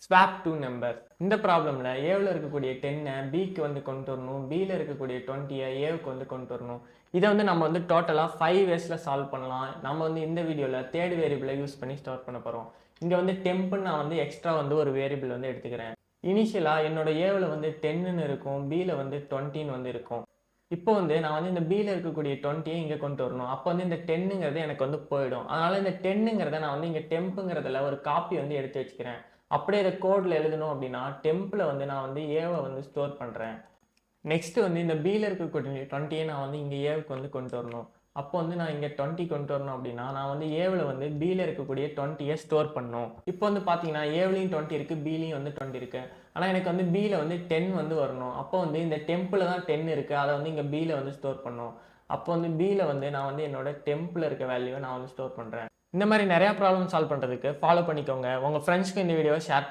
Swap two number. இந்த ப்ராப்ளமில் ஏவில் இருக்கக்கூடிய 10 பிக்கு வந்து கொண்டு வரணும், பியில் இருக்கக்கூடிய 20 ஏவுக்கு வந்து கொண்டு வரணும். இதை வந்து நம்ம வந்து டோட்டலாக 5 வேஸில் சால்வ் பண்ணலாம். நம்ம வந்து இந்த வீடியோவில் தேர்ட் வேரியபிளை யூஸ் பண்ணி ஸ்டார்ட் பண்ண போகிறோம். இங்கே வந்து டெம்ப்னு நான் வந்து எக்ஸ்ட்ரா வந்து ஒரு வேரியபிள் வந்து எடுத்துக்கிறேன். இனிஷியலாக என்னோட ஏவில் வந்து 10ன்னு இருக்கும், பியில் வந்து 20ன்னு வந்து இருக்கும். இப்போ வந்து நான் வந்து இந்த பியில் இருக்கக்கூடிய 20யை இங்கே கொண்டு வரணும். அப்போ வந்து இந்த 10ங்கிறது எனக்கு வந்து போயிடும். அதனால் இந்த 10ங்கிறத நான் வந்து இங்கே டெம்ப்புங்கிறதுல ஒரு காப்பி வந்து எடுத்து வச்சுக்கிறேன். அப்படியே இதை கோடில் எழுதணும் அப்படின்னா டெம்பில் வந்து நான் வந்து ஏவை வந்து ஸ்டோர் பண்ணுறேன். நெக்ஸ்ட்டு வந்து இந்த பியில் இருக்கக்கூடிய 20யை நான் வந்து இங்கே ஏவுக்கு வந்து கொண்டு வரணும். அப்போ வந்து நான் இங்கே 20 கொண்டு வரணும் அப்படின்னா நான் வந்து ஏவில் வந்து பியில் இருக்கக்கூடிய 20யை ஸ்டோர் பண்ணணும். இப்போ வந்து பார்த்தீங்கன்னா ஏவிலையும் 20 இருக்குது, பிலையும் வந்து 20 இருக்குது. ஆனால் எனக்கு வந்து பியில் வந்து 10 வந்து வரணும். அப்போ வந்து இந்த டெம்பில் தான் 10 இருக்குது, அதை வந்து இங்கே பியில் வந்து ஸ்டோர் பண்ணணும். அப்போ வந்து பியில் வந்து நான் வந்து என்னோட டெம்பில் இருக்க வேல்யூவை நான் வந்து ஸ்டோர் பண்ணுறேன். இந்த மாதிரி நிறையா ப்ராப்ளம் சால்வ் பண்ணுறதுக்கு ஃபாலோ பண்ணிக்கோங்க. உங்கள் ஃப்ரெண்ட்ஸ்க்கு இந்த வீடியோவை ஷேர்